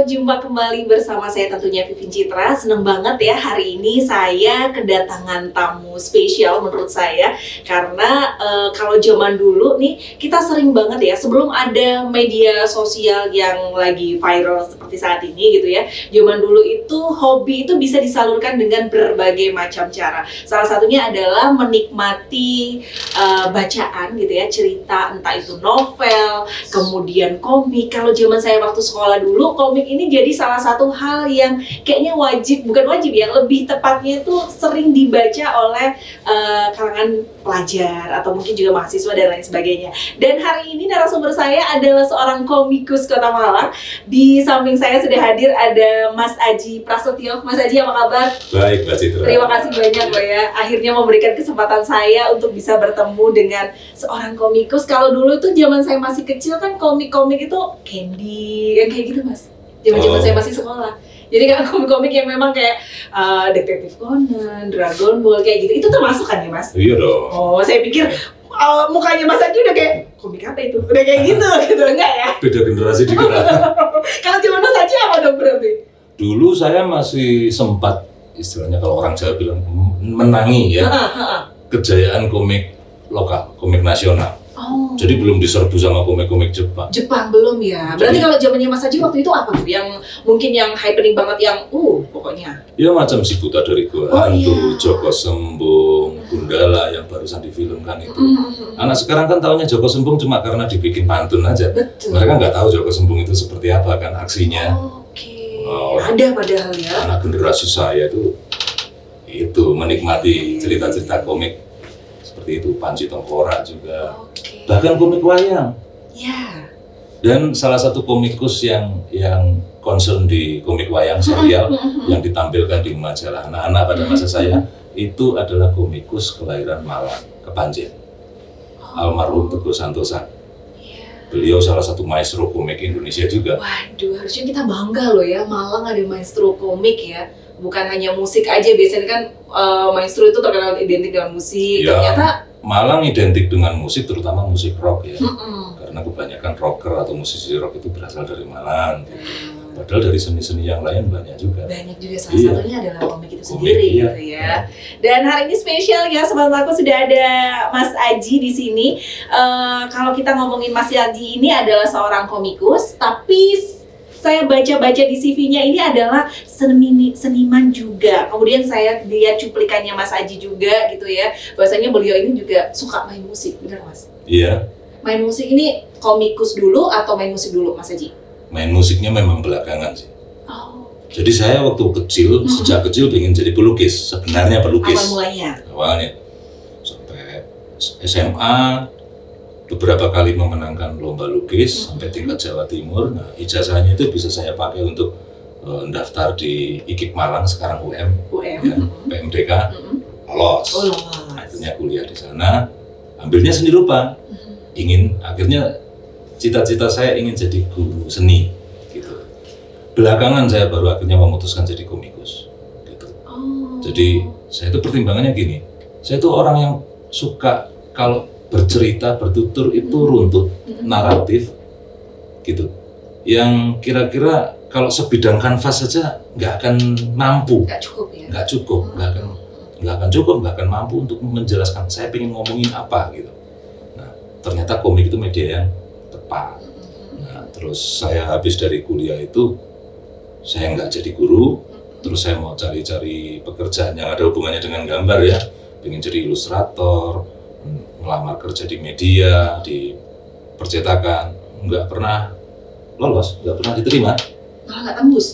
jumpa kembali bersama saya tentunya Vivin Citra. Seneng banget ya hari ini saya kedatangan tamu spesial menurut saya. Karena kalau zaman dulu nih kita sering banget ya, sebelum ada media sosial yang lagi viral seperti saat ini gitu ya. Zaman dulu itu hobi itu bisa disalurkan dengan berbagai macam cara. Salah satunya adalah menikmati bacaan gitu ya, cerita entah itu novel, kemudian komik. Kalau zaman saya waktu sekolah dulu, komik ini jadi salah satu hal yang kayaknya bukan wajib ya, lebih tepatnya itu sering dibaca oleh kalangan pelajar atau mungkin juga mahasiswa dan lain sebagainya. Dan hari ini narasumber saya adalah seorang komikus Kota Malang. Di samping saya sudah hadir ada Mas Aji Prasetyo. Mas Aji, apa kabar? Baik, Mbak Citra. Terima kasih banyak Mbak ya, akhirnya memberikan kesempatan saya untuk bisa bertemu dengan seorang komikus. Kalau dulu tuh zaman saya masih kecil kan komik-komik itu Candy, yang kayak gitu Mas. Zaman-zaman saya masih sekolah. Jadi kan komik-komik yang memang kayak Detektif Conan, Dragon Ball kayak gitu. Itu termasuk kan ya Mas? Iya dong. Oh, saya pikir mukanya Mas Aji udah kayak komik apa itu? Udah kayak gitu enggak ya? Beda generasi dikit lah. Kalau zaman Mas Aji apa dong berarti? Dulu saya masih sempat, istilahnya kalau orang Jawa bilang, menangi ya kejayaan komik lokal, komik nasional. Oh. Jadi belum diserbu sama komik-komik Jepang. Jepang belum ya. Berarti kalau zamannya Mas Aji waktu itu apa tuh yang mungkin yang happening banget yang pokoknya. Ya macam si Buta dari Gua Hantu, Joko Sembung, Gundala yang barusan difilmkan itu. Anak sekarang kan taunya Joko Sembung cuma karena dibikin pantun aja. Betul. Mereka nggak tahu Joko Sembung itu seperti apa kan aksinya. Oke. Oh. Ada padahal ya. Anak generasi saya itu menikmati cerita-cerita komik seperti itu, Panji Tengkorak juga. Oke. Bahkan komik wayang. Ya. Dan salah satu komikus yang concern di komik wayang serial yang ditampilkan di majalah anak-anak pada masa saya itu adalah komikus kelahiran Malang, Kepanjen. Almarhum Teguh Santosa. Beliau salah satu maestro komik Indonesia juga. Waduh, harusnya kita bangga loh ya, Malang ada maestro komik ya. Bukan hanya musik aja, biasanya kan maestro itu terkenal identik dengan musik. Ya, Ternyata Malang identik dengan musik, terutama musik rock ya. Karena kebanyakan rocker atau musisi rock itu berasal dari Malang. Gitu. Padahal dari seni-seni yang lain banyak juga. Banyak juga, salah satunya adalah komik itu Komik, sendiri iya. gitu ya. Dan hari ini spesial ya, sobat aku sudah ada Mas Aji di sini. Kalau kita ngomongin Mas Aji ini adalah seorang komikus, tapi saya baca-baca di CV-nya ini adalah seniman juga. Kemudian saya lihat cuplikannya Mas Aji juga gitu ya. Bahwasanya beliau ini juga suka main musik, benar Mas? Iya. Main musik ini komikus dulu atau main musik dulu Mas Aji? Main musiknya memang belakangan sih. Oh. Jadi saya waktu kecil, sejak kecil pengen jadi pelukis. Sebenarnya pelukis. Awal mulanya? Awalnya. Sampai SMA, beberapa kali memenangkan lomba lukis sampai tingkat Jawa Timur. Nah, ijazahnya itu bisa saya pakai untuk daftar di IKIP Malang, sekarang UM. Ya, PMDK. Lolos. Oh, lolos. Akhirnya kuliah di sana. Ambilnya seni rupa. Akhirnya cita-cita saya ingin jadi guru seni gitu. Belakangan saya baru akhirnya memutuskan jadi komikus gitu. Jadi saya itu pertimbangannya gini, saya itu orang yang suka kalau bercerita, bertutur itu runtut, naratif gitu, yang kira-kira kalau sebidang kanvas saja nggak akan mampu, nggak cukup ya, nggak akan mampu untuk menjelaskan saya pengen ngomongin apa gitu. Nah, ternyata komik itu media yang tepat. Nah, terus saya habis dari kuliah itu saya nggak jadi guru, terus saya mau cari-cari pekerjaan yang ada hubungannya dengan gambar ya, pengen jadi ilustrator, melamar kerja di media, di percetakan, nggak pernah lolos, nggak pernah diterima. Malah nggak tembus?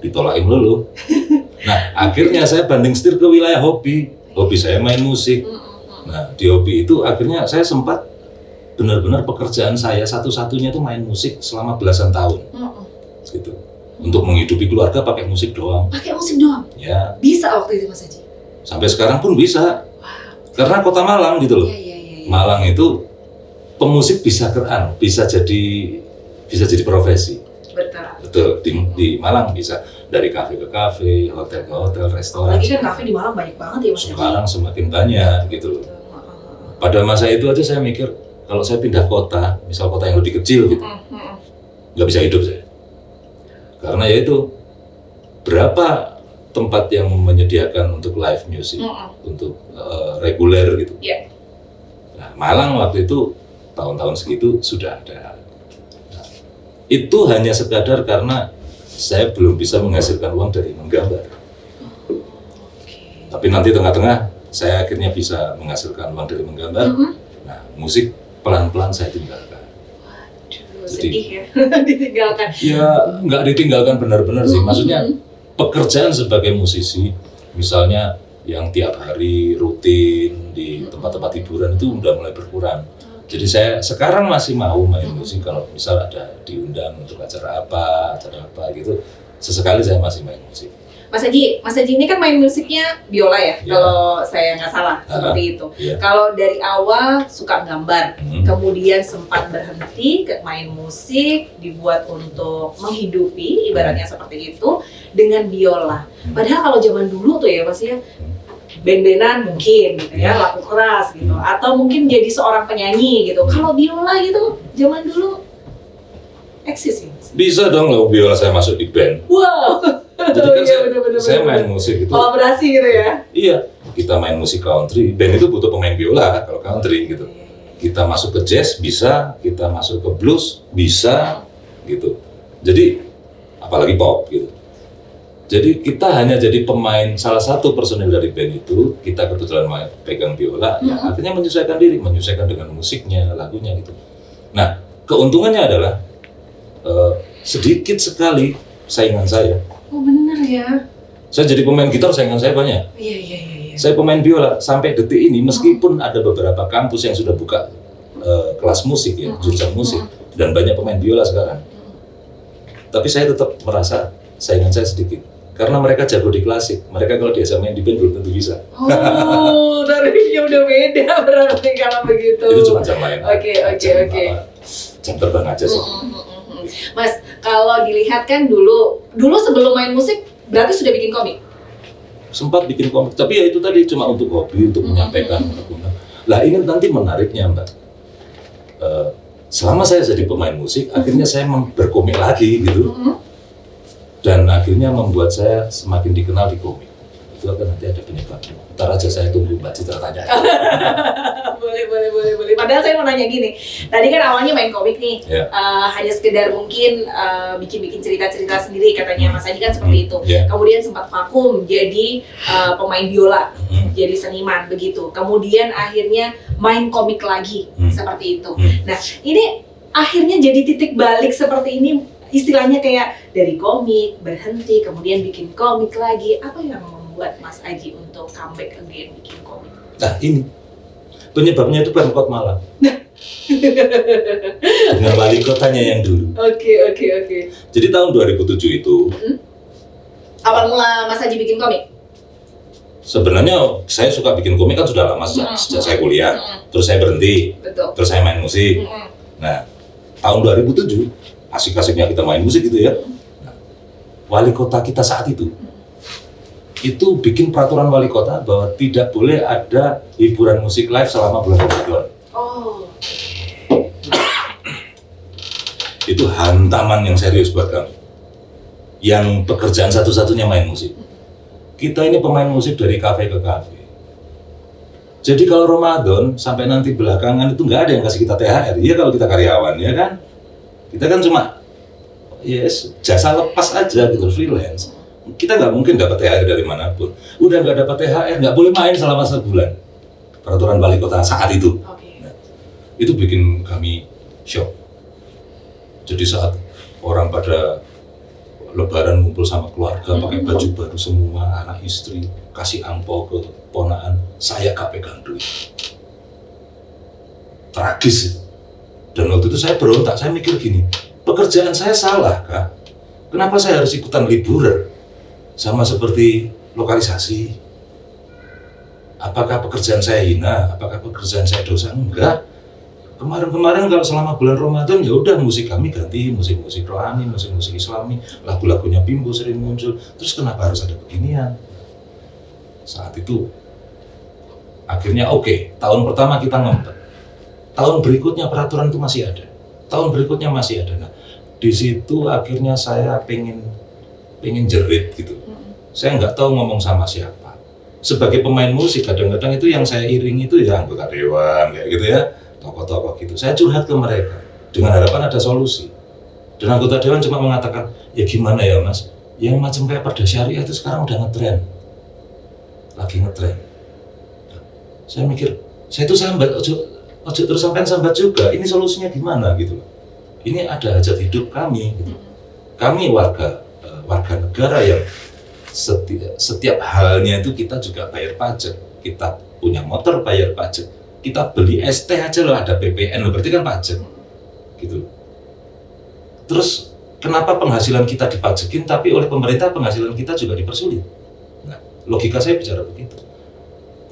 Ditolakin dulu. Nah, akhirnya saya banding setir ke wilayah hobi saya main musik. Nah, di hobi itu akhirnya saya sempat benar-benar pekerjaan saya satu-satunya itu main musik selama belasan tahun, gitu. Untuk menghidupi keluarga pakai musik doang. Pakai musik doang? Ya. Bisa waktu itu Mas Aji? Sampai sekarang pun bisa. Wow. Karena kota Malang gitu loh. Iya. Malang itu pemusik bisa jadi profesi. Betul. Di Malang bisa dari kafe ke kafe, hotel ke hotel, restoran. Lagi kan kafe di Malang banyak banget ya Mas Aji. Sekarang semakin banyak gitu loh. Pada masa itu aja saya mikir kalau saya pindah kota, misal kota yang lebih kecil gitu, nggak bisa hidup saya. Karena yaitu berapa tempat yang menyediakan untuk live music, untuk reguler gitu. Iya. Nah, Malang waktu itu tahun-tahun segitu sudah ada. Nah, itu hanya sekadar karena saya belum bisa menghasilkan uang dari menggambar. Tapi nanti tengah-tengah saya akhirnya bisa menghasilkan uang dari menggambar. Nah, musik pelan-pelan saya tinggalkan. Waduh, Jadi, sedih ya ditinggalkan. Ya, nggak ditinggalkan benar-benar sih. Maksudnya pekerjaan sebagai musisi, misalnya yang tiap hari rutin di tempat-tempat hiburan itu udah mulai berkurang. Jadi saya sekarang masih mau main musik kalau misal ada diundang untuk acara apa gitu. Sesekali saya masih main musik. Mas Haji ini kan main musiknya biola ya, Ya. kalau saya nggak salah seperti itu. Ya. Kalau dari awal suka gambar, kemudian sempat berhenti ke main musik, dibuat untuk menghidupi, ibaratnya seperti itu, dengan biola. Padahal kalau zaman dulu tuh ya Mas ya, band-bandan mungkin gitu ya, laku keras gitu, atau mungkin jadi seorang penyanyi gitu. Kalau biola gitu, zaman dulu eksis ya Mas? Bisa dong loh biola saya masuk di band. Wow. Jadi kan Iya, saya main musik itu. kolaborasi gitu ya? Iya, kita main musik country. Band itu butuh pemain biola kalau country gitu. Kita masuk ke jazz bisa, kita masuk ke blues bisa gitu. Jadi apalagi pop gitu. Jadi kita hanya jadi pemain, salah satu personil dari band itu, kita kebetulan pegang biola, ya akhirnya menyesuaikan diri, menyesuaikan dengan musiknya, lagunya gitu. Nah, keuntungannya adalah sedikit sekali saingan saya. Oh bener ya? Saya jadi pemain gitar, saingan saya banyak. Iya. Saya pemain biola, sampai detik ini meskipun ada beberapa kampus yang sudah buka kelas musik ya, jurusan musik, dan banyak pemain biola sekarang. Tapi saya tetap merasa saingan saya sedikit. Karena mereka jago di klasik, mereka kalau diajak main di band belum tentu bisa. Oh, tarifnya udah beda berarti kalau begitu. Itu cuma jam main. Oke. Jam terbang aja sih. Mas, kalau dilihat kan dulu sebelum main musik berarti sudah bikin komik? Sempat bikin komik, tapi ya itu tadi cuma untuk hobi, untuk menyampaikan. Lah ini nanti menariknya Mbak. Selama saya jadi pemain musik, akhirnya saya berkomik lagi gitu. Dan akhirnya membuat saya semakin dikenal di komik. Itu akan nanti ada penyebabnya. Ntar aja saya tunggu Mbak Citra tanya. boleh. Padahal saya mau nanya gini, tadi kan awalnya main komik nih, Ya. hanya sekedar mungkin bikin cerita-cerita sendiri katanya Mas Haji kan seperti itu. Ya. Kemudian sempat vakum jadi pemain biola, jadi seniman begitu. Kemudian akhirnya main komik lagi seperti itu. Nah ini akhirnya jadi titik balik seperti ini, istilahnya kayak dari komik berhenti kemudian bikin komik lagi. Apa yang membuat Mas Haji untuk comeback again bikin komik? Nah ini penyebabnya itu Pemkot Malang dengan wali kotanya yang dulu. Oke. Jadi tahun 2007 itu Awal mula Mas Haji bikin komik? sebenarnya saya suka bikin komik kan sudah lama sejak saya kuliah. Terus saya berhenti, Betul. terus saya main musik. Nah tahun 2007 asik-asiknya kita main musik gitu ya. Nah, wali kota kita saat itu bikin peraturan wali kota bahwa tidak boleh ada hiburan musik live selama bulan Ramadan. Oh. Itu hantaman yang serius buat kami. Yang pekerjaan satu-satunya main musik. Kita ini pemain musik dari kafe ke kafe. Jadi kalau Ramadan sampai nanti belakangan itu nggak ada yang kasih kita THR. Iya kalau kita karyawan ya kan. Kita kan cuma jasa lepas aja gitu, freelance. Kita nggak mungkin dapat THR dari manapun. Udah nggak dapat THR, nggak boleh main selama sebulan. Peraturan wali kota saat itu. Nah, itu bikin kami shock. Jadi saat orang pada Lebaran ngumpul sama keluarga, pakai baju baru semua, anak istri, kasih angpau ke ponaan, saya gak pegang duit. Tragis. Dan waktu itu saya berontak, saya mikir gini, pekerjaan saya salah Kak? Kenapa saya harus ikutan liburan? Sama seperti lokalisasi. Apakah pekerjaan saya hina? Apakah pekerjaan saya dosa? Enggak. Kemarin kalau selama bulan Ramadan ya udah musik kami ganti musik-musik rohani, musik-musik Islami, lagu-lagunya Bimbo sering muncul. Terus kenapa harus ada beginian? Saat itu akhirnya oke, tahun pertama kita ngempet. Tahun berikutnya peraturan itu masih ada. Tahun berikutnya masih ada. Nah, Di situ akhirnya saya pengen jerit gitu. Saya nggak tahu ngomong sama siapa. Sebagai pemain musik kadang-kadang itu yang saya iring itu ya anggota dewan kayak gitu ya, tokoh-tokoh gitu. Saya curhat ke mereka dengan harapan ada solusi. Dan anggota dewan cuma mengatakan, ya gimana ya mas, yang macam kayak Perda Syariah itu sekarang udah ngetren, lagi ngetren. Saya mikir, saya itu sambat, ojo terus sampean sambat juga. Ini solusinya gimana gitu? Ini ada hajat hidup kami. Gitu. Kami warga negara yang setiap halnya itu kita juga bayar pajak. Kita punya motor bayar pajak. Kita beli ST aja loh ada PPN loh, berarti kan pajak. Gitu. Terus kenapa penghasilan kita dipajakin tapi oleh pemerintah penghasilan kita juga dipersulit? Nah, logika saya bicara begitu.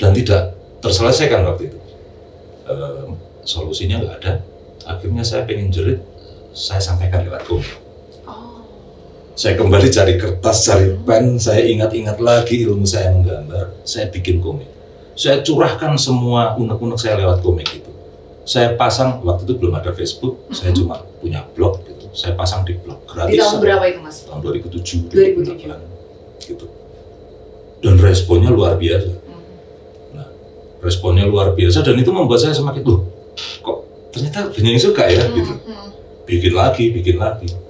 Dan tidak terselesaikan waktu itu. Solusinya nggak ada. Akhirnya saya pengen jerit, saya sampaikan lewat komik. Saya kembali cari kertas, cari pen, saya ingat-ingat lagi ilmu saya menggambar, saya bikin komik. Saya curahkan semua unek-unek saya lewat komik itu. Saya pasang, waktu itu belum ada Facebook, saya cuma punya blog gitu. Saya pasang di blog gratis. Di tahun berapa itu mas? Tahun 2007, 2008 gitu. Dan responnya luar biasa. Nah, responnya luar biasa dan itu membuat saya semakin, kok ternyata banyak yang suka ya gitu. Bikin lagi.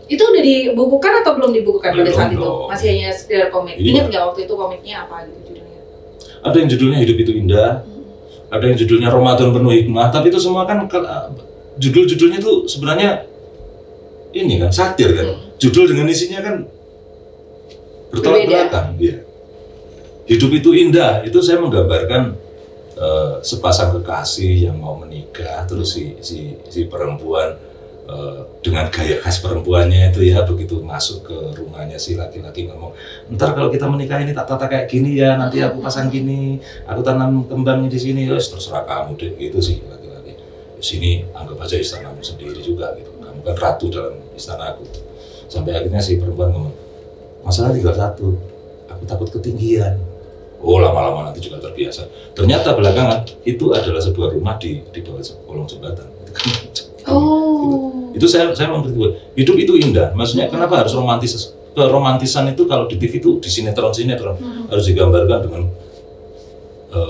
Itu udah dibukukan atau belum dibukukan pada saat itu? Belum. Masih hanya sekedar komik. Iya. Ingat nggak waktu itu komiknya apa gitu judulnya? Ada yang judulnya Hidup Itu Indah, ada yang judulnya Ramadan Penuh Hikmah, tapi itu semua kan judul-judulnya itu sebenarnya ini kan satir kan. Judul dengan isinya kan bertolak belakang. Iya. Hidup Itu Indah, itu saya menggambarkan sepasang kekasih yang mau menikah, terus si perempuan dengan gaya khas perempuannya itu ya, begitu masuk ke rumahnya si laki-laki ngomong, ntar kalau kita menikah ini tak tata kayak gini ya, nanti aku pasang gini, aku tanam kembangnya di sini, terserah kamu deh, gitu sih laki-laki. Di sini anggap aja istanamu sendiri juga gitu, kamu kan ratu dalam istana aku. Sampai akhirnya si perempuan ngomong, masalah tinggal satu, aku takut ketinggian. Oh, lama-lama nanti juga terbiasa. Ternyata belakangan itu adalah sebuah rumah di bawah kolong jembatan. Itu saya memberitahu hidup itu indah. Maksudnya kenapa harus romantis? Keromantisan itu kalau di TV itu di sinetron harus digambarkan dengan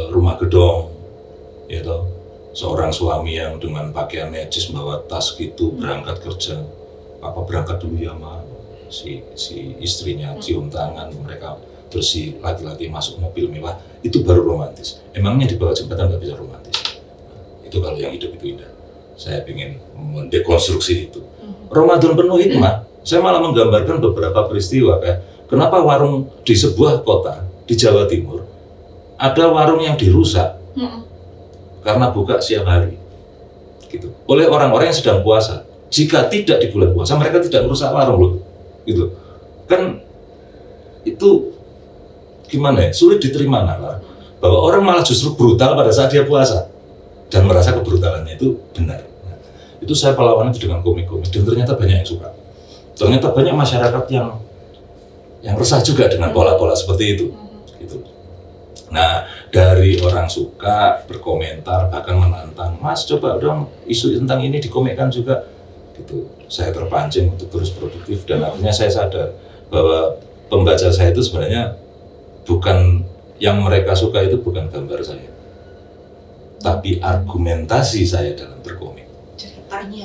rumah gedong, ya toh. Seorang suami yang dengan pakaian necis bawa tas gitu berangkat kerja. Papa berangkat dulu ya ma. Si istrinya cium tangan mereka. Terus si laki-laki masuk mobil mewah, itu baru romantis. Emangnya di bawah jembatan nggak bisa romantis? Itu kalau yang hidup itu indah. Saya ingin mendekonstruksi itu. Ramadan Penuh Hikmah, saya malah menggambarkan beberapa peristiwa kayak kenapa warung di sebuah kota di Jawa Timur ada warung yang dirusak karena buka siang hari, gitu. Oleh orang-orang yang sedang puasa. Jika tidak di bulan puasa, mereka tidak merusak warung loh, gitu. Kan itu gimana ya, sulit diterima nalar bahwa orang malah justru brutal pada saat dia puasa dan merasa kebrutalannya itu benar. Nah, itu saya perlawanan itu dengan komik-komik dan ternyata banyak yang suka. Ternyata banyak masyarakat yang resah juga dengan pola-pola seperti itu. Gitu. Nah, dari orang suka berkomentar bahkan menantang, Mas coba dong isu tentang ini dikomikkan juga. Gitu. Saya terpancing untuk terus produktif dan akhirnya saya sadar bahwa pembaca saya itu sebenarnya bukan yang mereka suka itu bukan gambar saya, tapi argumentasi saya dalam berkomik.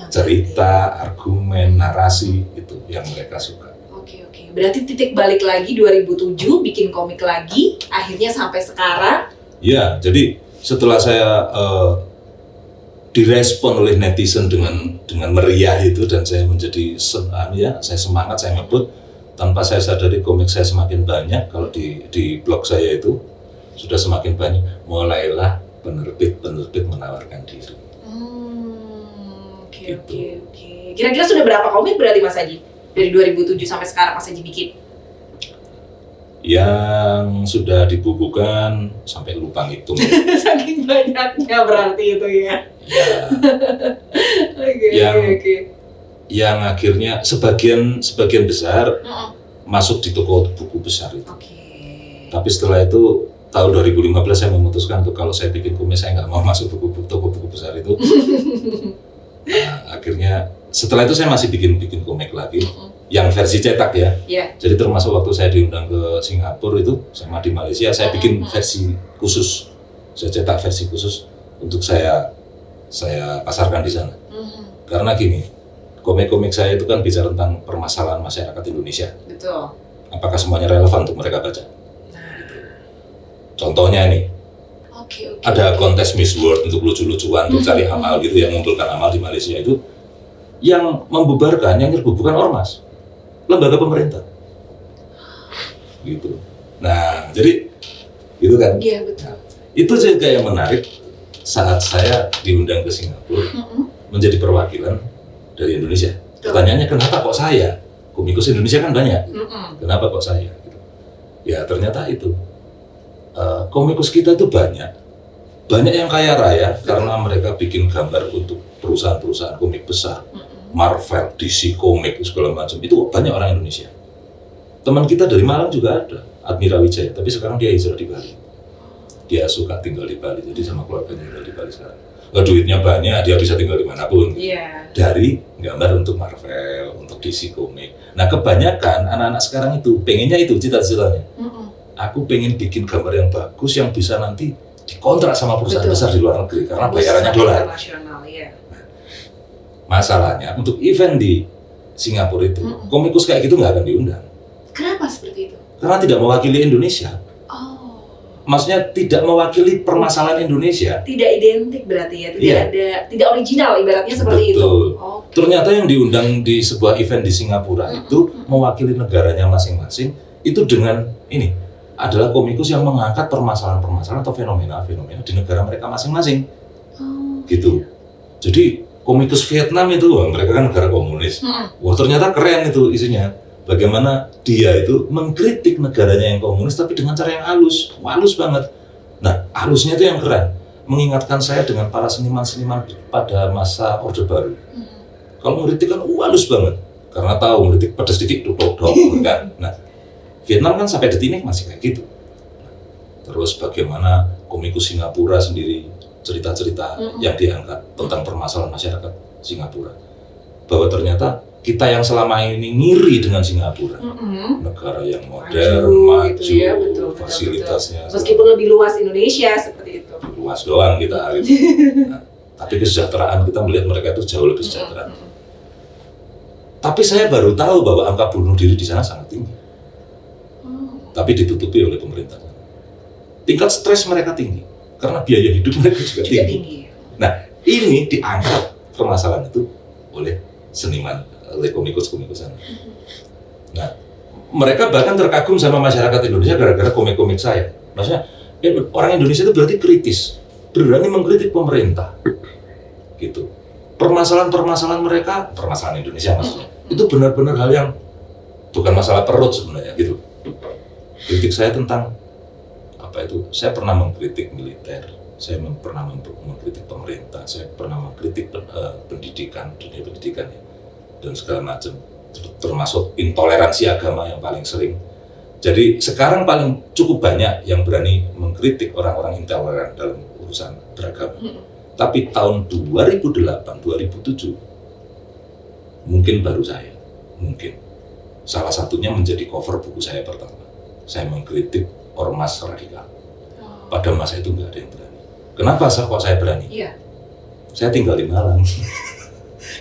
Cerita, argumen, narasi itu yang mereka suka. Oke. Berarti titik balik lagi 2007 bikin komik lagi, akhirnya sampai sekarang. Ya, jadi setelah saya direspon oleh netizen dengan meriah itu dan saya menjadi saya semangat, saya ngebut. Tanpa saya sadari komik saya semakin banyak. Kalau di blog saya itu sudah semakin banyak. Mulailah penerbit menawarkan diri. Oke. Kira-kira sudah berapa komik berarti Mas Haji? Dari 2007 sampai sekarang Mas Haji bikin? Yang sudah dibukukan sampai lupa ngitung. Saking banyaknya berarti itu ya. Oke. Yang akhirnya sebagian besar masuk di toko buku besar itu. Tapi setelah itu tahun 2015 saya memutuskan untuk kalau saya bikin komik saya nggak mau masuk toko buku besar itu. Nah, akhirnya setelah itu saya masih bikin komik lagi, yang versi cetak ya. Iya. Jadi termasuk waktu saya diundang ke Singapura itu sama di Malaysia, saya bikin versi khusus, saya cetak versi khusus untuk saya pasarkan di sana. Karena gini, komik-komik saya itu kan bicara tentang permasalahan masyarakat Indonesia. Betul. Apakah semuanya relevan untuk mereka baca? Contohnya nih, ada kontes Miss World untuk lucu-lucuan, untuk cari amal gitu, yang mengumpulkan amal di Malaysia itu, yang membubarkan, yang nyerbu bukan ormas, lembaga pemerintah. Gitu. Nah, jadi gitu kan. Iya, betul. Itu juga yang menarik saat saya diundang ke Singapura menjadi perwakilan dari Indonesia. Pertanyaannya, kenapa kok saya? Komikus Indonesia kan banyak. Kenapa kok saya? Ya ternyata itu. Komikus kita itu banyak yang kaya raya karena mereka bikin gambar untuk perusahaan-perusahaan komik besar, Marvel, DC Komik, segala macam. Itu banyak orang Indonesia. Teman kita dari Malang juga ada, Admira Wijaya, tapi sekarang dia hijrah di Bali. Dia suka tinggal di Bali, jadi sama keluarganya tinggal di Bali sekarang. Duitnya banyak, dia bisa tinggal dimanapun. Dari gambar untuk Marvel, untuk DC Komik. Nah, kebanyakan anak-anak sekarang itu pengennya itu cita-citanya. Aku pengen bikin gambar yang bagus yang bisa nanti dikontrak sama perusahaan besar di luar negeri karena bayarannya dolar. Masalahnya untuk event di Singapura itu, komikus kayak gitu nggak akan diundang. Kenapa seperti itu? Karena tidak mewakili Indonesia. Maksudnya tidak mewakili permasalahan Indonesia. Tidak identik berarti ya, tidak original ibaratnya seperti itu. Ternyata yang diundang di sebuah event di Singapura itu mewakili negaranya masing-masing, itu dengan ini adalah komikus yang mengangkat permasalahan-permasalahan atau fenomena-fenomena di negara mereka masing-masing. Gitu. Jadi komikus Vietnam itu, mereka kan negara komunis. Wah, ternyata keren itu isinya. Bagaimana dia itu mengkritik negaranya yang komunis tapi dengan cara yang halus banget. Nah, halusnya itu yang keren. Mengingatkan saya dengan para seniman-seniman pada masa Orde Baru. Kalau ngeritik kan halus banget. Karena tahu ngeritik pedas sedikit, dok kan. Nah, Vietnam kan sampai detik ini masih kayak gitu. Terus bagaimana komikus Singapura sendiri, cerita-cerita yang diangkat tentang permasalahan masyarakat Singapura. Bahwa ternyata kita yang selama ini ngiri dengan Singapura, negara yang modern, maju, gitu ya, betul, fasilitasnya. Meskipun lebih luas Indonesia seperti itu. Luas doang kita. Gitu. Nah, tapi kesejahteraan kita melihat mereka itu jauh lebih sejahtera. Tapi saya baru tahu bahwa angka bunuh diri di sana sangat tinggi. Tapi ditutupi oleh pemerintah. Tingkat stres mereka tinggi karena biaya hidup mereka juga tinggi. Nah, ini diangkat permasalahan itu oleh seniman, oleh komikus-komikus sana. Nah, mereka bahkan terkagum sama masyarakat Indonesia gara-gara komik-komik saya. Maksudnya, orang Indonesia itu berarti kritis, berani mengkritik pemerintah, gitu. Permasalahan-permasalahan mereka, permasalahan Indonesia maksudnya, itu benar-benar hal yang bukan masalah perut sebenarnya, gitu. Kritik saya tentang apa itu? Saya pernah mengkritik militer, saya pernah mengkritik pemerintah, saya pernah mengkritik pendidikan, dunia pendidikan ya, dan segala macam, termasuk intoleransi agama yang paling sering. Jadi sekarang paling cukup banyak yang berani mengkritik orang-orang intoleran dalam urusan beragama. Tapi tahun 2008, 2007 mungkin baru saya, mungkin salah satunya menjadi cover buku saya pertama. Saya mengkritik ormas radikal. Pada masa itu nggak ada yang berani. Kenapa kok saya berani? Saya tinggal di Malang.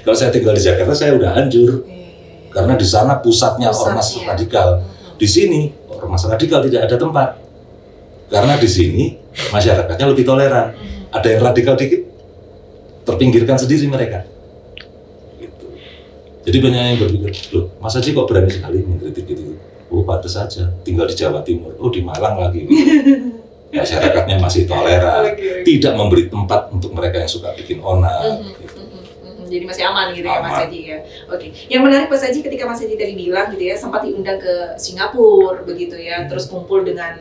Kalau saya tinggal di Jakarta, saya udah hancur. Karena di sana pusatnya ormas radikal. Di sini ormas radikal tidak ada tempat. Karena di sini masyarakatnya lebih toleran. Ada yang radikal dikit, terpinggirkan sendiri mereka. Gitu. Jadi banyak yang berpikir, loh, Mas Haji kok berani sekali mengkritik gitu? Oh, pantas saja, tinggal di Jawa Timur. Oh, di Malang lagi. Masyarakatnya masih toleran, tidak memberi tempat untuk mereka yang suka bikin onar. Gitu. Jadi masih aman gitu ya Mas Haji ya. Oke. Yang menarik Mas Haji ketika Mas Haji tadi bilang gitu ya, sempat diundang ke Singapura begitu ya, terus kumpul dengan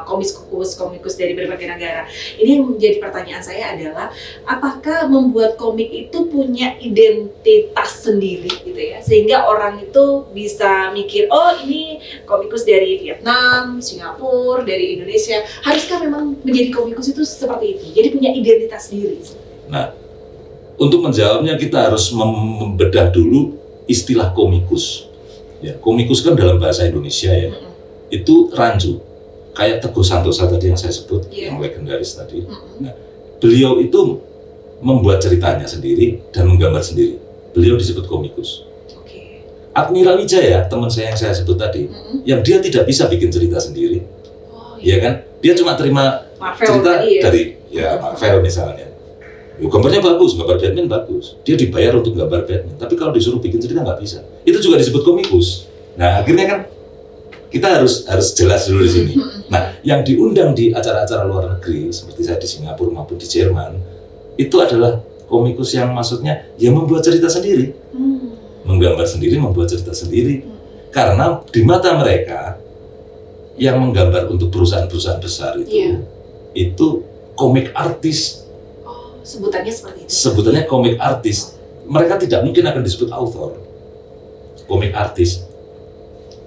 komikus dari berbagai negara. Ini yang menjadi pertanyaan saya adalah, apakah membuat komik itu punya identitas sendiri gitu ya, sehingga orang itu bisa mikir, oh ini komikus dari Vietnam, Singapura, dari Indonesia. Haruskah memang menjadi komikus itu seperti itu? Jadi punya identitas sendiri? Nah, untuk menjawabnya kita harus membedah dulu istilah komikus. Ya, komikus kan dalam bahasa Indonesia ya, itu rancu. Kayak Teguh Santosa tadi yang saya sebut, yang legendaris tadi. Nah, beliau itu membuat ceritanya sendiri dan menggambar sendiri. Beliau disebut komikus. Admira Wijaya, teman saya yang saya sebut tadi, yang dia tidak bisa bikin cerita sendiri, ya kan? Dia cuma terima Marvel cerita tadi, dari Marvel misalnya. Gambarnya bagus, gambar Batman bagus. Dia dibayar untuk gambar Batman, tapi kalau disuruh bikin cerita nggak bisa. Itu juga disebut komikus. Nah, akhirnya kan kita harus jelas dulu di sini. Nah, yang diundang di acara-acara luar negeri seperti saya di Singapura maupun di Jerman itu adalah komikus yang maksudnya ya membuat cerita sendiri, menggambar sendiri, membuat cerita sendiri. Karena di mata mereka yang menggambar untuk perusahaan-perusahaan besar itu komik artis. Sebutannya seperti itu. Sebutannya komik artis. Mereka tidak mungkin akan disebut author. Komik artis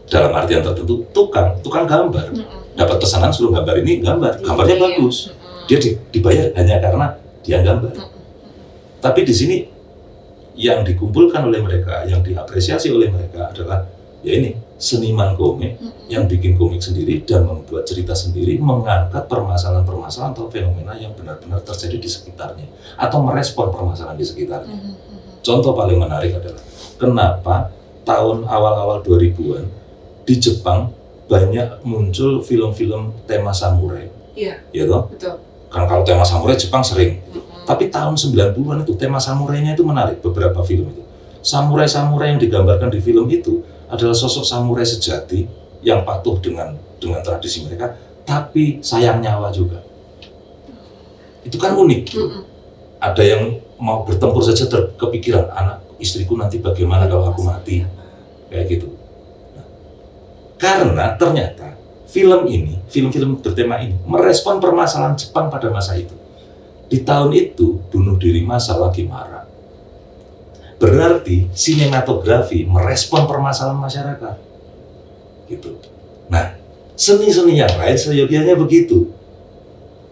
dalam artian tertentu tukang gambar. Dapat pesanan suruh gambar ini, gambarnya bagus. Dia dibayar hanya karena dia gambar. Tapi di sini yang dikumpulkan oleh mereka, yang diapresiasi oleh mereka adalah ya ini seniman komik yang bikin komik sendiri dan membuat cerita sendiri, mengangkat permasalahan-permasalahan atau fenomena yang benar-benar terjadi di sekitarnya atau merespon permasalahan di sekitarnya. Contoh paling menarik adalah kenapa tahun awal-awal 2000-an di Jepang banyak muncul film-film tema samurai. Iya. Ya toh? Betul. Kan kalau tema samurai Jepang sering. Tapi tahun 90-an itu tema samurainya itu menarik, beberapa film itu. Samurai-samurai yang digambarkan di film itu adalah sosok samurai sejati yang patuh dengan tradisi mereka, tapi sayang nyawa juga. Itu kan unik. Ada yang mau bertempur saja kepikiran anak istriku nanti bagaimana kalau aku mati, kayak gitu. Nah, karena ternyata film-film bertema ini merespon permasalahan Jepang pada masa itu. Di tahun itu bunuh diri massal lagi marak. Berarti sinematografi merespon permasalahan masyarakat, gitu. Nah, seni-seni yang lain seyogianya begitu.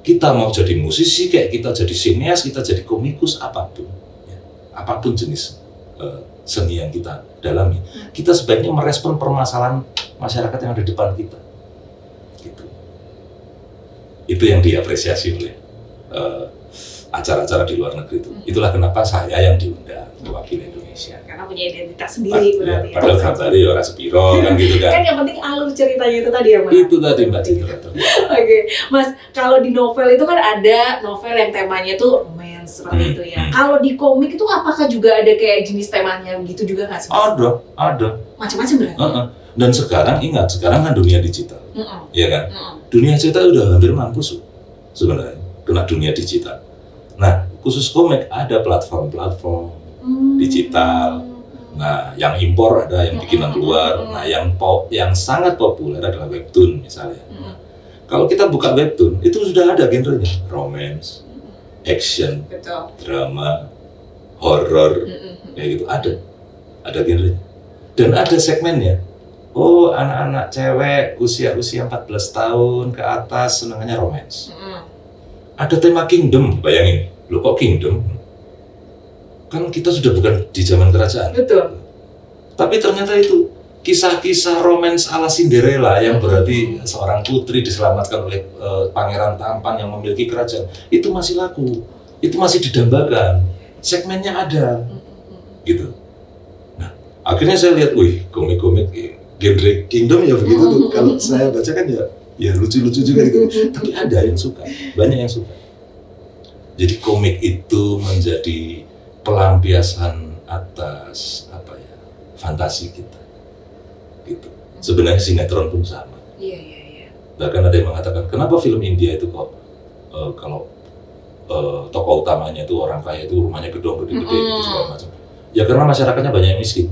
Kita mau jadi musisi, kayak kita jadi sineas, kita jadi komikus, apapun, ya, apapun jenis seni yang kita dalami, kita sebaiknya merespon permasalahan masyarakat yang ada di depan kita, gitu. Itu yang diapresiasi oleh acara-acara di luar negeri itu. Itulah kenapa saya yang diundang mewakili Indonesia. Karena punya identitas sendiri berarti ya. Padahal gambarnya ya orang sepiro kan gitu kan. Kan yang penting alur ceritanya itu tadi ya Mas. Itu tadi Mbak Citra. Oke, Mas, kalau di novel itu kan ada novel yang temanya itu romance seperti itu ya. Kalau di komik itu apakah juga ada kayak jenis temanya gitu juga nggak sih? Ada. Macam-macam berarti. Dan sekarang ingat, sekarang kan dunia digital, ya kan? Dunia digital udah hampir mampus sebenarnya kena dunia digital. Nah, khusus komik ada platform-platform digital. Nah, yang impor ada, yang bikinan luar. Nah, yang sangat populer adalah webtoon misalnya. Kalau kita buka webtoon, itu sudah ada genrenya, romance, action, drama, horror, kayak gitu ada genrenya. Dan ada segmennya. Oh, anak-anak cewek usia 14 tahun ke atas senangannya romance. Ada tema kingdom, bayangin, loh kok kingdom? Kan kita sudah bukan di zaman kerajaan. Betul. Tapi ternyata itu kisah-kisah romance ala Cinderella yang berarti seorang putri diselamatkan oleh pangeran tampan yang memiliki kerajaan, itu masih laku, itu masih didambakan, segmennya ada, gitu. Nah, akhirnya saya lihat, wih, komik-komik genre kingdom ya begitu tuh. Kalau saya baca kan ya lucu-lucu juga gitu. Tapi ada yang suka, banyak yang suka. Jadi komik itu menjadi pelampiasan atas fantasi kita, gitu. Sebenarnya sinetron pun sama. Iya. Bahkan ada yang mengatakan kenapa film India itu kok kalau tokoh utamanya itu orang kaya itu rumahnya gede-gede gitu segala macam. Ya karena masyarakatnya banyak yang miskin.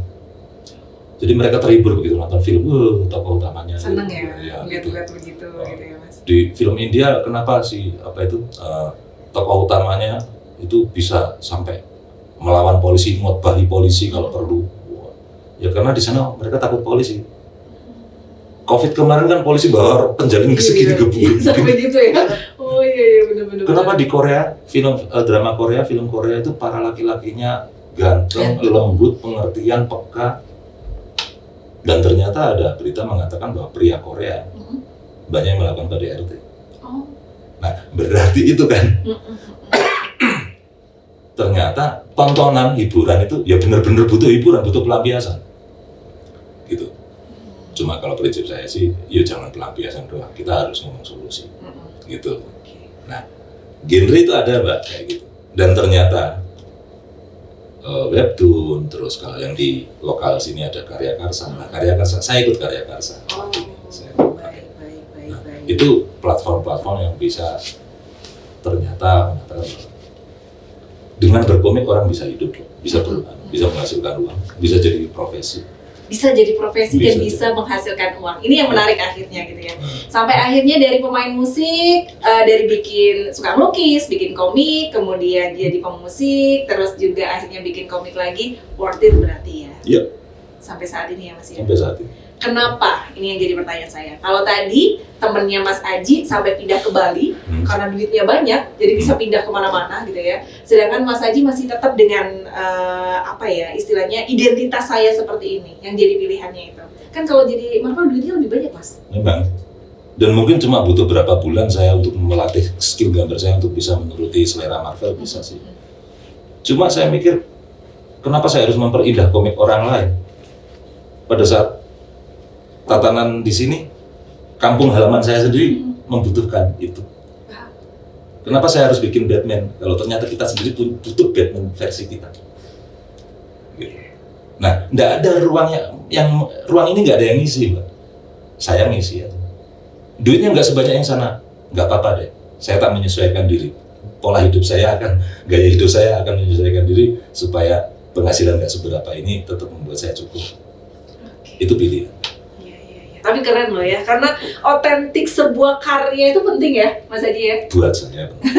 Jadi mereka terhibur begitu nonton film, tokoh utamanya seneng gitu, ya lihat-lihat begitu gitu ya Mas. Di film India kenapa sih tokoh utamanya itu bisa sampai melawan polisi, ngotbahi polisi kalau perlu. Ya karena di sana mereka takut polisi. Covid kemarin kan polisi bawa penjalin segini gebuk. Sampai gitu ya. Oh iya benar. bener. Kenapa di Korea drama Korea, film Korea itu para laki-lakinya ganteng, lembut, pengertian, peka, dan ternyata ada berita mengatakan bahwa pria Korea banyak yang melakukan KDRT. Oh. Nah, berarti itu kan ternyata tontonan hiburan itu ya benar-benar butuh hiburan, butuh pelampiasan gitu. Cuma kalau prinsip saya sih, ya jangan pelampiasan doang, kita harus ngomong solusi gitu. Nah, genre itu ada Mbak kayak gitu, dan ternyata webtoon, terus kalau yang di lokal sini ada Karya Karsa. Nah, Karya Karsa, saya ikut Karya Karsa. Baik. Itu platform-platform yang bisa ternyata mengatakan dengan berkomik orang bisa hidup, bisa menghasilkan uang, bisa jadi profesi. Dan bisa menghasilkan uang. Ini yang menarik akhirnya gitu ya. Sampai akhirnya dari pemain musik, dari bikin suka melukis, bikin komik, kemudian jadi pemusik, terus juga akhirnya bikin komik lagi, worth it berarti ya. Iya. Sampai saat ini ya Mas ya. Sampai saat ini. Kenapa? Ini yang jadi pertanyaan saya. Kalau tadi temennya Mas Aji sampai pindah ke Bali karena duitnya banyak, jadi bisa pindah kemana-mana gitu ya. Sedangkan Mas Aji masih tetap dengan istilahnya identitas saya seperti ini, yang jadi pilihannya itu. Kan kalau jadi Marvel duitnya lebih banyak Mas. Memang. Dan mungkin cuma butuh berapa bulan saya untuk melatih skill gambar saya untuk bisa menuruti selera Marvel, bisa sih. Cuma saya mikir, kenapa saya harus memperindah komik orang lain? Pada saat tatanan di sini, kampung halaman saya sendiri membutuhkan itu. Kenapa saya harus bikin Batman kalau ternyata kita sendiri butuh Batman versi kita? Gitu. Nah, nggak ada ruang ini nggak ada yang ngisi, Mbak. Saya ngisi aja. Duitnya nggak sebanyak yang sana, nggak apa-apa deh. Saya tak menyesuaikan diri. Pola hidup saya gaya hidup saya akan menyesuaikan diri supaya penghasilan nggak seberapa ini tetap membuat saya cukup. Itu pilihan. Tapi keren loh ya, karena otentik sebuah karya itu penting ya, Mas Aji ya? Buat saya penting.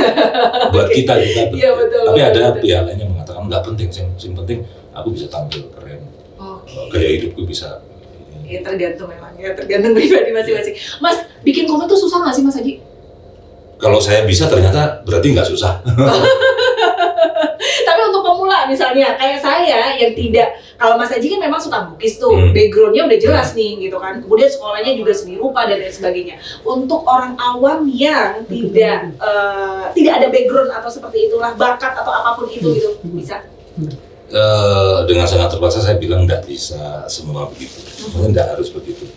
Buat kita penting. Ya, betul, tapi betul, ada pihak lain yang mengatakan nggak penting, yang penting aku bisa tampil keren. Gaya hidupku bisa. Ya tergantung memang, ya tergantung pribadi masing-masing. Mas, bikin komik tuh susah nggak sih Mas Aji? Kalau saya bisa ternyata berarti nggak susah. Tapi untuk pemula misalnya, kayak saya yang tidak, kalau Mas Aji kan memang suka lukis tuh, backgroundnya udah jelas nih gitu kan. Kemudian sekolahnya juga seni rupa dan lain sebagainya. Untuk orang awam yang tidak ada background atau seperti itulah, bakat atau apapun itu gitu, bisa? Dengan sangat terpaksa saya bilang nggak bisa semua begitu. Sebenarnya nggak harus begitu.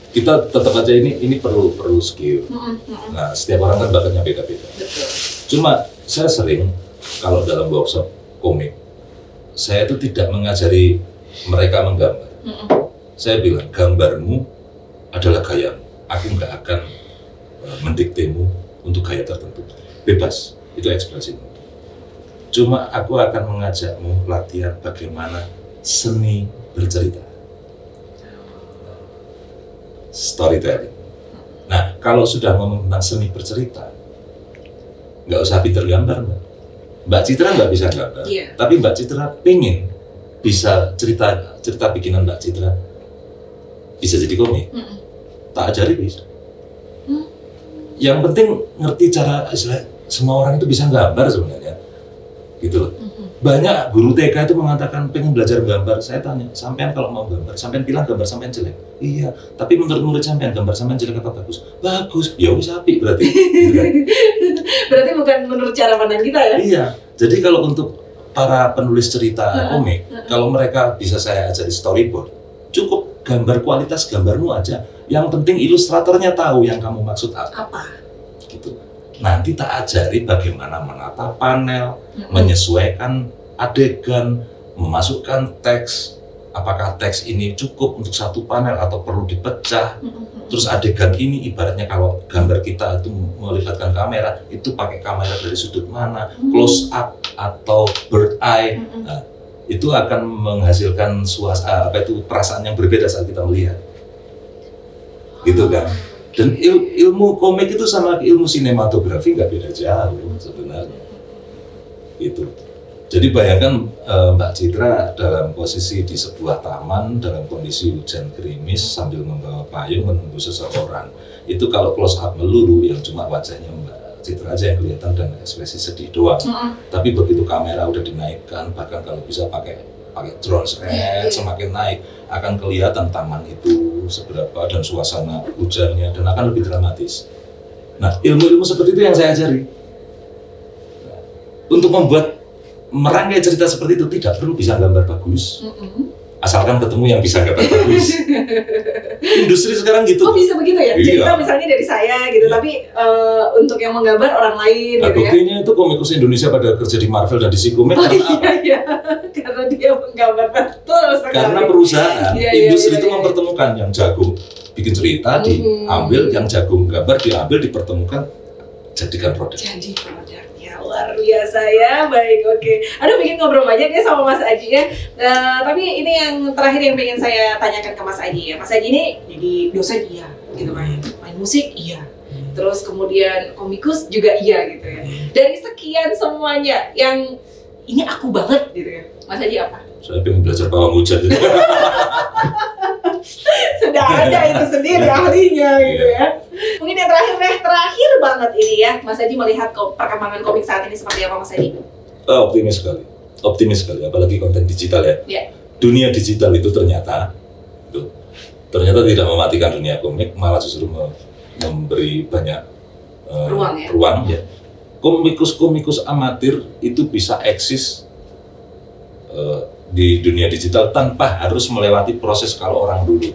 Kita tetap aja ini perlu skill. Nah, setiap orang kan bakatnya beda-beda. Cuma saya sering kalau dalam workshop komik, saya itu tidak mengajari mereka menggambar. Saya bilang, gambarmu adalah gayamu. Aku nggak akan mendiktemu untuk gaya tertentu. Bebas, itu ekspresimu. Cuma aku akan mengajakmu latihan bagaimana seni bercerita. Storytelling. Nah, kalau sudah ngomong tentang seni bercerita, nggak usah pinter gambar, Mbak Citra nggak bisa gambar, tapi Mbak Citra pengen bisa cerita bikinan Mbak Citra bisa jadi komik, tak ajari bisa. Yang penting ngerti cara, semua orang itu bisa gambar sebenarnya, gitu loh. Banyak guru TK itu mengatakan pengen belajar gambar. Saya tanya, sampean kalau mau gambar, sampean bilang gambar sampean jelek. Iya, tapi menurut murid sampean gambar sampean jelek apa bagus? Bagus. Ya wis apik berarti. Berarti bukan menurut cara pandang kita ya? Iya. Jadi kalau untuk para penulis cerita komik, kalau mereka bisa saya ajari storyboard, cukup gambar kualitas gambarmu aja. Yang penting ilustratornya tahu yang kamu maksud apa. Gitu. Nanti tak ajari bagaimana menata panel, menyesuaikan adegan, memasukkan teks. Apakah teks ini cukup untuk satu panel atau perlu dipecah? Terus adegan ini ibaratnya kalau gambar kita itu melibatkan kamera, itu pakai kamera dari sudut mana, close up atau bird eye. Nah, itu akan menghasilkan perasaan yang berbeda saat kita melihat. Gitu kan? Dan ilmu komik itu sama ilmu sinematografi nggak beda jauh sebenarnya. Itu. Jadi bayangkan Mbak Citra dalam posisi di sebuah taman dalam kondisi hujan gerimis sambil membawa payung menunggu seseorang. Itu kalau close up melulu yang cuma wajahnya Mbak Citra aja yang kelihatan dan ekspresi sedih doang. Tapi begitu kamera udah dinaikkan, bahkan kalau bisa pakai drone semakin naik akan kelihatan taman itu seberapa dan suasana hujannya dan akan lebih dramatis. Nah, ilmu-ilmu seperti itu yang saya ajari. Nah, untuk membuat merangkai cerita seperti itu tidak perlu bisa gambar bagus. Asalkan ketemu yang bisa gambar bagus. Industri sekarang gitu. Oh bisa begitu ya? Iya. Cerita misalnya dari saya gitu, tapi untuk yang menggambar orang lain Nah, gitu ya? buktinya itu komikus Indonesia pada kerja di Marvel dan DC Comics Iya, karena dia menggambar betul sekali. karena perusahaan industri itu iya. mempertemukan yang jago bikin cerita diambil, yang jago gambar diambil, dipertemukan, jadikan produk. Jadi produknya luar biasa ya, baik, oke. Aduh, bikin ngobrol banyak ya sama Mas Aji ya. Tapi ini yang terakhir yang pengen saya tanyakan ke Mas Aji ya. Mas Aji ini jadi dosen iya, gitu kan? Main musik iya. Terus kemudian komikus juga iya gitu ya. Dari sekian semuanya yang ini aku banget gitu ya. Mas Aji apa? Saya pengen belajar pawang hujan. Sudah ada itu sendiri ahlinya gitu ya. Mungkin yang terakhir banget ini ya, Mas Aji melihat perkembangan komik saat ini seperti apa, Mas Aji? Optimis sekali, apalagi konten digital ya. Ya. Dunia digital itu ternyata tidak mematikan dunia komik, malah justru memberi banyak ruang ya. Komikus amatir itu bisa eksis di dunia digital tanpa harus melewati proses kalau orang dulu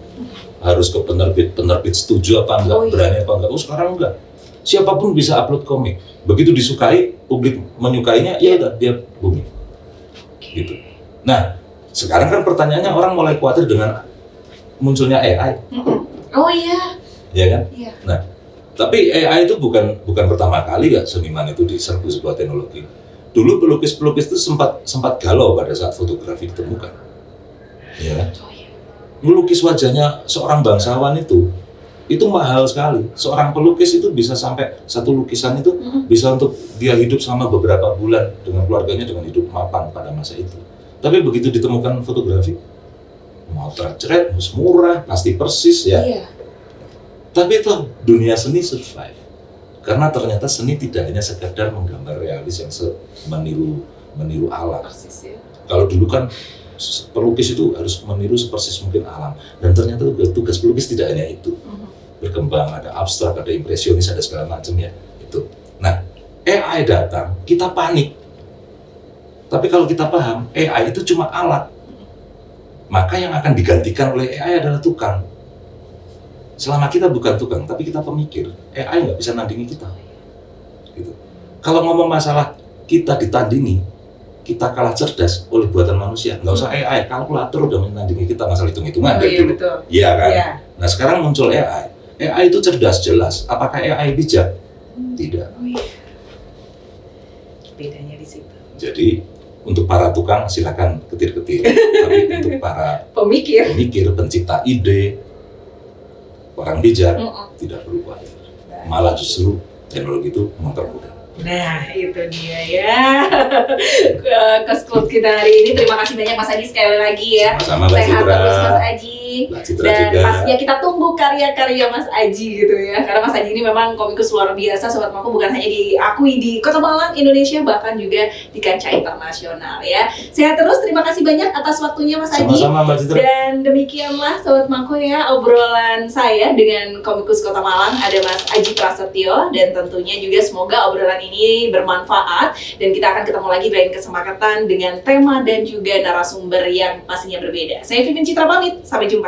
harus ke penerbit setuju apa enggak, berani apa enggak. Sekarang enggak, siapapun bisa upload komik, begitu disukai, publik menyukainya, ya udah dia booming gitu. Nah, sekarang kan pertanyaannya orang mulai khawatir dengan munculnya AI. Oh iya. Ya kan? Iya. Nah, tapi AI itu bukan pertama kali ya seniman itu diserbu sebuah teknologi. Dulu pelukis itu sempat galau pada saat fotografi ditemukan. Ya kan? Oh iya. Melukis wajahnya seorang bangsawan itu mahal sekali. Seorang pelukis itu bisa sampai satu lukisan itu bisa untuk dia hidup selama beberapa bulan dengan keluarganya dengan hidup mapan pada masa itu. Tapi begitu ditemukan fotografi, mau terceret, murah, pasti persis ya. Iya. Tapi itu dunia seni survive. Karena ternyata seni tidak hanya sekedar menggambar realis yang meniru alam. Persis ya. Kalau dulu kan pelukis itu harus meniru sepersis mungkin alam. Dan ternyata tugas pelukis tidak hanya itu. Berkembang, ada abstrak, ada impresionis, ada segala macam ya. Itu. Nah, AI datang, kita panik. Tapi kalau kita paham, AI itu cuma alat. Maka yang akan digantikan oleh AI adalah tukang. Selama kita bukan tukang, tapi kita pemikir, AI nggak bisa nandingi kita. Gitu. Kalau ngomong masalah kita ditandingi, kita kalah cerdas oleh buatan manusia. Nggak usah AI, kalkulator udah menandingi kita masalah hitung-hitungan dari dulu. Betul. Iya kan? Iya. Nah sekarang muncul AI. AI itu cerdas, jelas. Apakah AI bijak? Tidak. Oh iya. Bedanya di situ. Jadi untuk para tukang silakan ketir-ketir. Tapi untuk para Pemikir, pencipta ide, orang bijak, tidak perlu khawatir. Malah justru teknologi itu mempermudah. nah itu dia ya. Ke kita hari ini, terima kasih banyak Mas Aji sekali lagi ya. Sama-sama Mbak Sehat Citra. terus Mas Aji. Mbak Citra Dan juga. pastinya kita tunggu karya-karya Mas Aji gitu ya. Karena Mas Aji ini memang komikus luar biasa, Sobat Maku, bukan hanya diakui di Kota Malang, Indonesia, bahkan juga di kancah internasional ya. Sehat terus, terima kasih banyak atas waktunya Mas Aji. Sama-sama Mbak Citra. Dan demikianlah Sobat Maku ya, obrolan saya dengan komikus Kota Malang, ada Mas Aji Prasetyo. Dan tentunya juga semoga obrolan ini bermanfaat. Dan kita akan ketemu lagi di lain kesempatan dengan tema dan juga narasumber yang pastinya berbeda. Saya Vivin Citra pamit, sampai jumpa